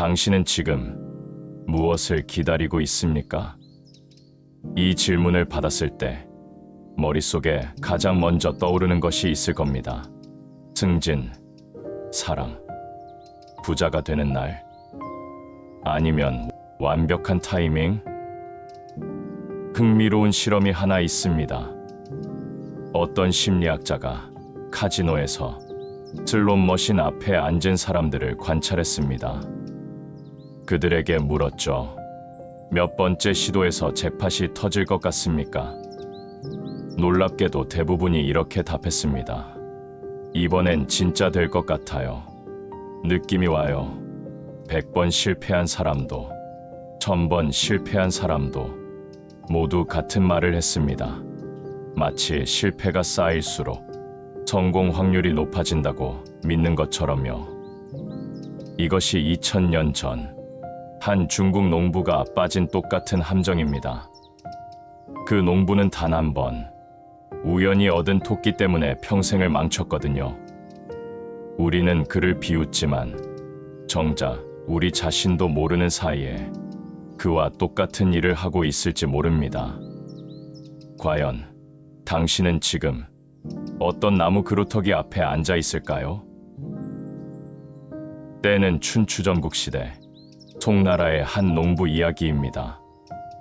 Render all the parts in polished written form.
당신은 지금 무엇을 기다리고 있습니까? 이 질문을 받았을 때 머릿속에 가장 먼저 떠오르는 것이 있을 겁니다. 승진, 사랑, 부자가 되는 날, 아니면 완벽한 타이밍? 흥미로운 실험이 하나 있습니다. 어떤 심리학자가 카지노에서 슬롯 머신 앞에 앉은 사람들을 관찰했습니다. 그들에게 물었죠. 몇 번째 시도에서 잭팟이 터질 것 같습니까? 놀랍게도 대부분이 이렇게 답했습니다. 이번엔 진짜 될 것 같아요. 느낌이 와요. 100번 실패한 사람도 1000번 실패한 사람도 모두 같은 말을 했습니다. 마치 실패가 쌓일수록 성공 확률이 높아진다고 믿는 것처럼요. 이것이 2000년 전 한 중국 농부가 빠진 똑같은 함정입니다. 그 농부는 단 한 번 우연히 얻은 토끼 때문에 평생을 망쳤거든요. 우리는 그를 비웃지만 정작 우리 자신도 모르는 사이에 그와 똑같은 일을 하고 있을지 모릅니다. 과연 당신은 지금 어떤 나무 그루터기 앞에 앉아 있을까요? 때는 춘추전국 시대 송나라의 한 농부 이야기입니다.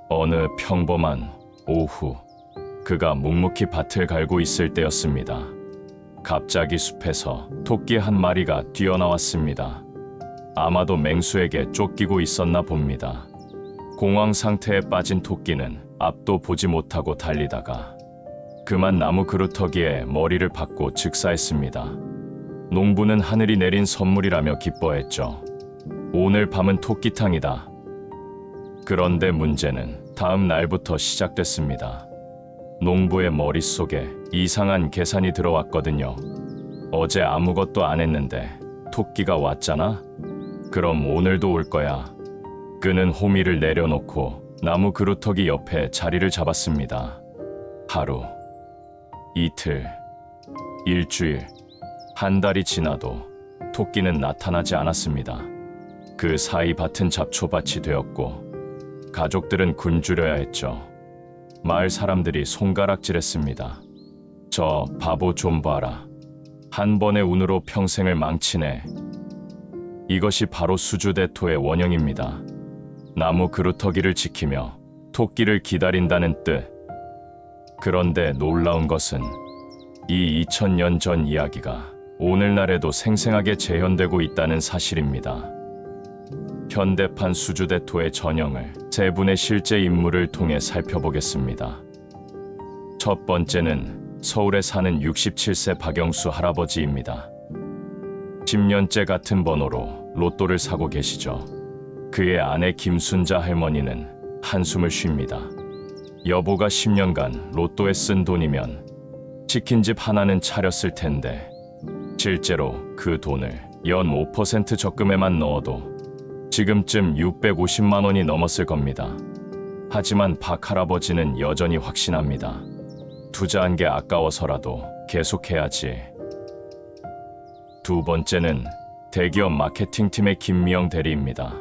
어느 평범한 오후, 그가 묵묵히 밭을 갈고 있을 때였습니다. 갑자기 숲에서 토끼 한 마리가 뛰어나왔습니다. 아마도 맹수에게 쫓기고 있었나 봅니다. 공황 상태에 빠진 토끼는 앞도 보지 못하고 달리다가 그만 나무 그루터기에 머리를 박고 즉사했습니다. 농부는 하늘이 내린 선물이라며 기뻐했죠. 오늘 밤은 토끼탕이다. 그런데 문제는 다음 날부터 시작됐습니다. 농부의 머릿속에 이상한 계산이 들어왔거든요. 어제 아무것도 안 했는데 토끼가 왔잖아? 그럼 오늘도 올 거야. 그는 호미를 내려놓고 나무 그루터기 옆에 자리를 잡았습니다. 하루, 이틀, 일주일, 한 달이 지나도 토끼는 나타나지 않았습니다. 그 사이 밭은 잡초밭이 되었고 가족들은 굶주려야 했죠. 마을 사람들이 손가락질했습니다. 저 바보 좀 봐라. 한 번의 운으로 평생을 망치네. 이것이 바로 수주대토의 원형입니다. 나무 그루터기를 지키며 토끼를 기다린다는 뜻. 그런데 놀라운 것은 이 2000년 전 이야기가 오늘날에도 생생하게 재현되고 있다는 사실입니다. 현대판 수주대토의 전형을 세 분의 실제 인물을 통해 살펴보겠습니다. 첫 번째는 서울에 사는 67세 박영수 할아버지입니다. 10년째 같은 번호로 로또를 사고 계시죠. 그의 아내 김순자 할머니는 한숨을 쉽니다. 여보가 10년간 로또에 쓴 돈이면 치킨집 하나는 차렸을 텐데 실제로 그 돈을 연 5% 적금에만 넣어도 지금쯤 650만 원이 넘었을 겁니다. 하지만 박 할아버지는 여전히 확신합니다. 투자한 게 아까워서라도 계속해야지. 두 번째는 대기업 마케팅팀의 김미영 대리입니다.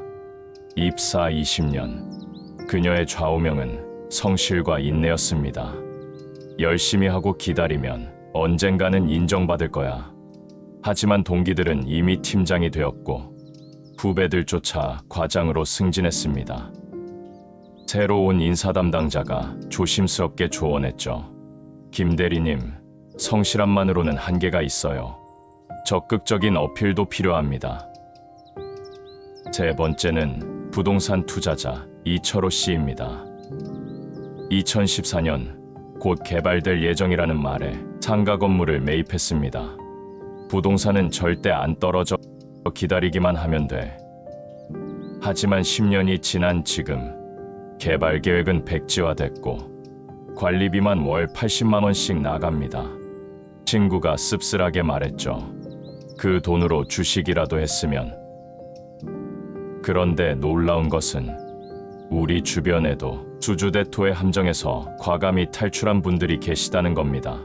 입사 20년. 그녀의 좌우명은 성실과 인내였습니다. 열심히 하고 기다리면 언젠가는 인정받을 거야. 하지만 동기들은 이미 팀장이 되었고 후배들조차 과장으로 승진했습니다. 새로 온 인사 담당자가 조심스럽게 조언했죠. 김 대리님, 성실함만으로는 한계가 있어요. 적극적인 어필도 필요합니다. 세 번째는 부동산 투자자 이철호 씨입니다. 2014년 곧 개발될 예정이라는 말에 상가 건물을 매입했습니다. 부동산은 절대 안 떨어져 기다리기만 하면 돼. 하지만 10년이 지난 지금 개발 계획은 백지화됐고 관리비만 월 80만 원씩 나갑니다. 친구가 씁쓸하게 말했죠. 그 돈으로 주식이라도 했으면. 그런데 놀라운 것은 우리 주변에도 수주대토의 함정에서 과감히 탈출한 분들이 계시다는 겁니다.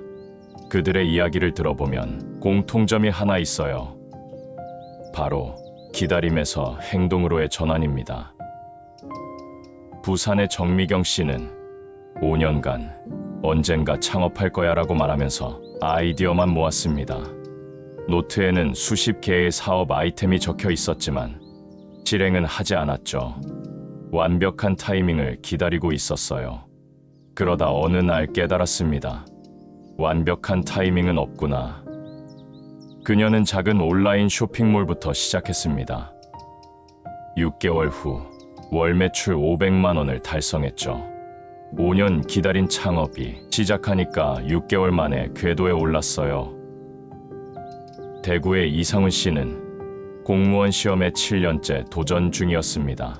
그들의 이야기를 들어보면 공통점이 하나 있어요. 바로 기다림에서 행동으로의 전환입니다. 부산의 정미경 씨는 5년간 언젠가 창업할 거야라고 말하면서 아이디어만 모았습니다. 노트에는 수십 개의 사업 아이템이 적혀 있었지만 실행은 하지 않았죠. 완벽한 타이밍을 기다리고 있었어요. 그러다 어느 날 깨달았습니다. 완벽한 타이밍은 없구나. 그녀는 작은 온라인 쇼핑몰부터 시작했습니다. 6개월 후 월 매출 500만 원을 달성했죠. 5년 기다린 창업이 시작하니까 6개월 만에 궤도에 올랐어요. 대구의 이상훈 씨는 공무원 시험에 7년째 도전 중이었습니다.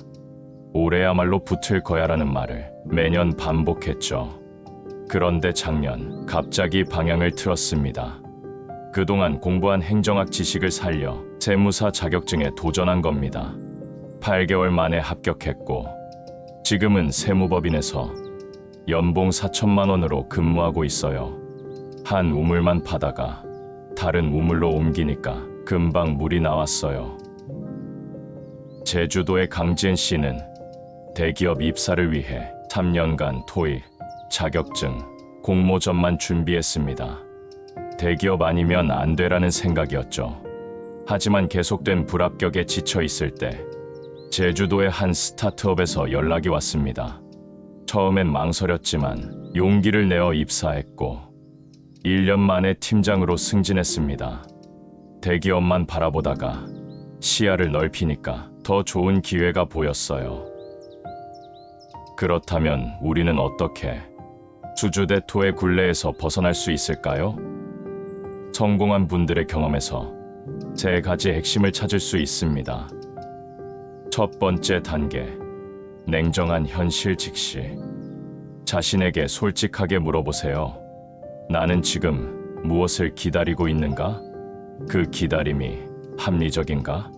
올해야말로 붙을 거야라는 말을 매년 반복했죠. 그런데 작년 갑자기 방향을 틀었습니다. 그동안 공부한 행정학 지식을 살려 세무사 자격증에 도전한 겁니다. 8개월 만에 합격했고 지금은 세무법인에서 연봉 4천만 원으로 근무하고 있어요. 한 우물만 파다가 다른 우물로 옮기니까 금방 물이 나왔어요. 제주도의 강지은 씨는 대기업 입사를 위해 3년간 토익, 자격증, 공모전만 준비했습니다. 대기업 아니면 안 되라는 생각이었죠. 하지만 계속된 불합격에 지쳐 있을 때 제주도의 한 스타트업에서 연락이 왔습니다. 처음엔 망설였지만 용기를 내어 입사했고 1년 만에 팀장으로 승진했습니다. 대기업만 바라보다가 시야를 넓히니까 더 좋은 기회가 보였어요. 그렇다면 우리는 어떻게 수주대토의 굴레에서 벗어날 수 있을까요? 성공한 분들의 경험에서 3가지 핵심을 찾을 수 있습니다. 첫 번째 단계, 냉정한 현실 직시. 자신에게 솔직하게 물어보세요. 나는 지금 무엇을 기다리고 있는가? 그 기다림이 합리적인가?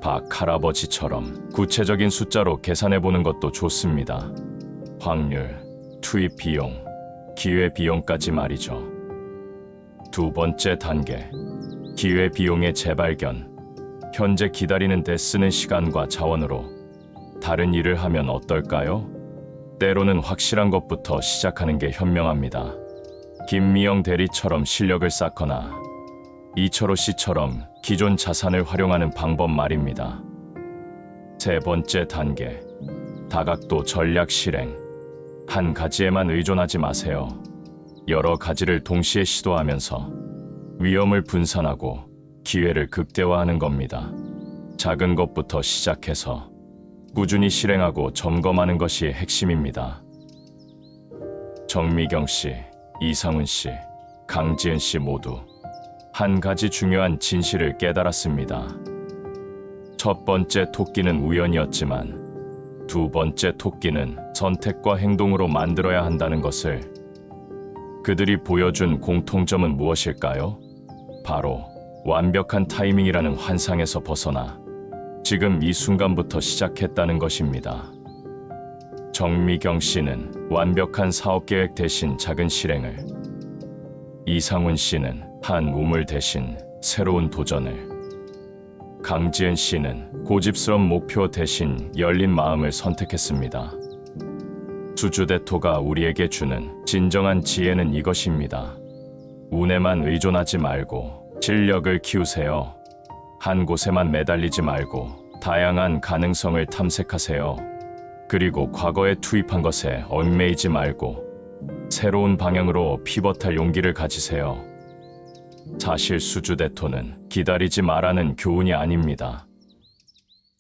박 할아버지처럼 구체적인 숫자로 계산해보는 것도 좋습니다. 확률, 투입 비용, 기회 비용까지 말이죠. 두 번째 단계, 기회 비용의 재발견. 현재 기다리는 데 쓰는 시간과 자원으로 다른 일을 하면 어떨까요? 때로는 확실한 것부터 시작하는 게 현명합니다. 김미영 대리처럼 실력을 쌓거나 이철호 씨처럼 기존 자산을 활용하는 방법 말입니다. 세 번째 단계, 다각도 전략 실행. 한 가지에만 의존하지 마세요. 여러 가지를 동시에 시도하면서 위험을 분산하고 기회를 극대화하는 겁니다. 작은 것부터 시작해서 꾸준히 실행하고 점검하는 것이 핵심입니다. 정미경 씨, 이상훈 씨, 강지은 씨 모두 한 가지 중요한 진실을 깨달았습니다. 첫 번째 토끼는 우연이었지만 두 번째 토끼는 선택과 행동으로 만들어야 한다는 것을. 그들이 보여준 공통점은 무엇일까요? 바로 완벽한 타이밍이라는 환상에서 벗어나 지금 이 순간부터 시작했다는 것입니다. 정미경 씨는 완벽한 사업 계획 대신 작은 실행을, 이상훈 씨는 한 우물 대신 새로운 도전을, 강지은 씨는 고집스러운 목표 대신 열린 마음을 선택했습니다. 수주대토가 우리에게 주는 진정한 지혜는 이것입니다. 운에만 의존하지 말고 실력을 키우세요. 한 곳에만 매달리지 말고 다양한 가능성을 탐색하세요. 그리고 과거에 투입한 것에 얽매이지 말고 새로운 방향으로 피벗할 용기를 가지세요. 사실 수주대토는 기다리지 말라는 교훈이 아닙니다.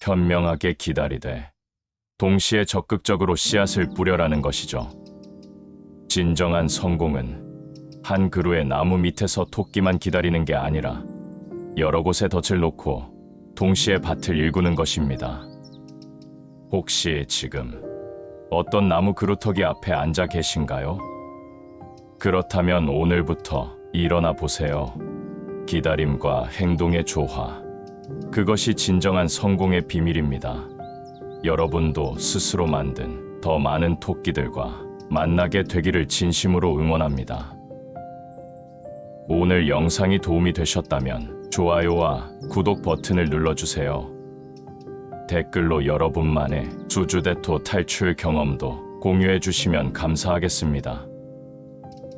현명하게 기다리되 동시에 적극적으로 씨앗을 뿌려라는 것이죠. 진정한 성공은 한 그루의 나무 밑에서 토끼만 기다리는 게 아니라 여러 곳에 덫을 놓고 동시에 밭을 일구는 것입니다. 혹시 지금 어떤 나무 그루터기 앞에 앉아 계신가요? 그렇다면 오늘부터 일어나 보세요. 기다림과 행동의 조화. 그것이 진정한 성공의 비밀입니다. 여러분도 스스로 만든 더 많은 토끼들과 만나게 되기를 진심으로 응원합니다. 오늘 영상이 도움이 되셨다면 좋아요와 구독 버튼을 눌러주세요. 댓글로 여러분만의 주주대토 탈출 경험도 공유해 주시면 감사하겠습니다.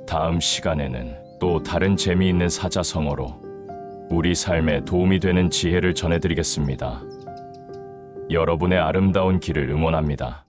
다음 시간에는 또 다른 재미있는 사자성어로 우리 삶에 도움이 되는 지혜를 전해드리겠습니다. 여러분의 아름다운 길을 응원합니다.